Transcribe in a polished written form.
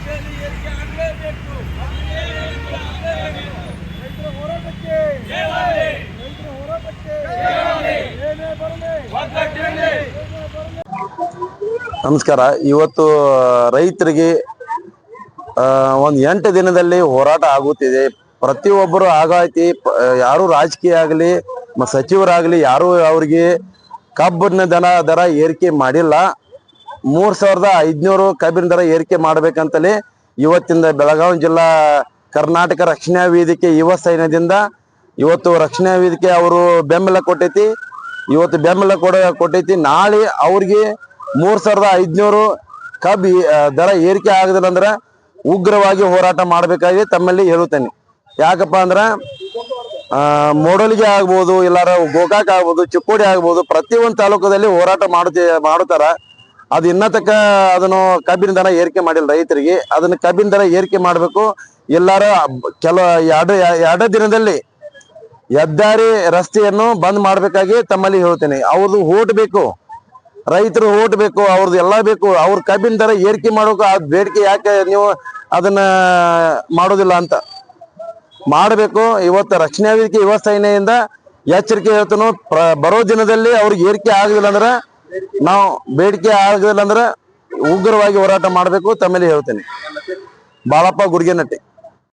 ಬೆಲೆ ಏರಿಕೆ ಆಗಲೇಬೇಕು. ರೈತರ ಹೋರಾಟಕ್ಕೆ ರೈತರ ಹೋರಾಟಕ್ಕೆ ಏನೇ ಬರಲಿ ಒಗ್ಗಟ್ಟಿರಲಿ. ನಮಸ್ಕಾರ. ಇವತ್ತು ರೈತರಿಗೆ ಒಂದು 8 ದಿನದಲ್ಲಿ ಹೋರಾಟ ಆಗುತ್ತಿದೆ. ಪ್ರತಿಯೊಬ್ಬರು ಆಗೈತಿ. ಯಾರು ರಾಜಕೀಯ ಆಗಲಿ ಸಚಿವರಾಗಲಿ ಯಾರು ಅವ್ರಿಗೆ ಕಬ್ಬಿನ ದರ ಏರಿಕೆ ಮಾಡಿಲ್ಲ. 3500 ಕಬ್ಬಿನ ದರ ಏರಿಕೆ ಮಾಡ್ಬೇಕಂತಲೇ ಇವತ್ತಿಂದ ಬೆಳಗಾವಿ ಜಿಲ್ಲಾ ಕರ್ನಾಟಕ ರಕ್ಷಣಾ ವೇದಿಕೆ ಯುವ ಸೈನ್ಯದಿಂದ ಇವತ್ತು ರಕ್ಷಣಾ ವೇದಿಕೆ ಅವರು ಬೆಂಬಲ ಕೊಟ್ಟೈತಿ. ಇವತ್ತು ಬೆಂಬಲ ಕೊಟ್ಟೈತಿ. ನಾಳೆ ಅವ್ರಿಗೆ 3500 ಕಬ್ಬಿ ದರ ಏರಿಕೆ ಆಗದಿಲ್ಲ ಅಂದ್ರೆ ಉಗ್ರವಾಗಿ ಹೋರಾಟ ಮಾಡಬೇಕಾಗಿ ತಮ್ಮಲ್ಲಿ ಹೇಳುತ್ತೇನೆ. ಯಾಕಪ್ಪ ಅಂದ್ರೆ ಮೂಡಲ್ಗಿ ಆಗ್ಬೋದು, ಇಲ್ಲಾರ ಗೋಕಾಕ್ ಆಗ್ಬೋದು, ಚಿಕ್ಕೋಡಿ ಆಗ್ಬೋದು, ಪ್ರತಿಯೊಂದು ತಾಲೂಕದಲ್ಲಿ ಹೋರಾಟ ಮಾಡುತ್ತಾರ. ಅದು ಇನ್ನ ತಕ್ಕ ಅದನ್ನು ಕಬ್ಬಿನ ದರ ಏರಿಕೆ ಮಾಡಿಲ್ಲ ರೈತರಿಗೆ. ಅದನ್ನ ಕಬ್ಬಿನ ದರ ಏರಿಕೆ ಮಾಡಬೇಕು. ಎಲ್ಲಾರ ಎರಡು ದಿನದಲ್ಲಿ ಹೆದ್ದಾರಿ ರಸ್ತೆಯನ್ನು ಬಂದ್ ಮಾಡಬೇಕಾಗಿ ತಮ್ಮಲ್ಲಿ ಹೇಳ್ತೇನೆ. ಅವ್ರದ್ದು ಓಟ್ ಬೇಕು, ರೈತರು ಓಟ್ ಬೇಕು, ಅವ್ರದ್ದು ಎಲ್ಲ ಬೇಕು. ಅವ್ರ ಕಬ್ಬಿನ ದರ ಏರಿಕೆ ಮಾಡೋಕೆ ಆ ಬೇಡಿಕೆ ಯಾಕೆ ನೀವು ಅದನ್ನ ಮಾಡೋದಿಲ್ಲ ಅಂತ ಮಾಡಬೇಕು. ಇವತ್ತು ರಕ್ಷಣಾ ವೇದಿಕೆ ಯುವ ಸೈನ್ಯದಿಂದ ಎಚ್ಚರಿಕೆ ಹೇಳ್ತಾನು. ಬರೋ ದಿನದಲ್ಲಿ ಅವ್ರಿಗೆ ಏರಿಕೆ ಆಗಲಿಲ್ಲ ಅಂದ್ರೆ ನಾವು ಬೇಡಿಕೆ ಆಗಲಿಲ್ಲ ಅಂದ್ರೆ ಉಗ್ರವಾಗಿ ಹೋರಾಟ ಮಾಡಬೇಕು ತಮ್ಮಲ್ಲಿ ಹೇಳ್ತೇನೆ. ಬಾಳಪ್ಪ ಗುಡ್ಗೆನಟ್ಟಿ.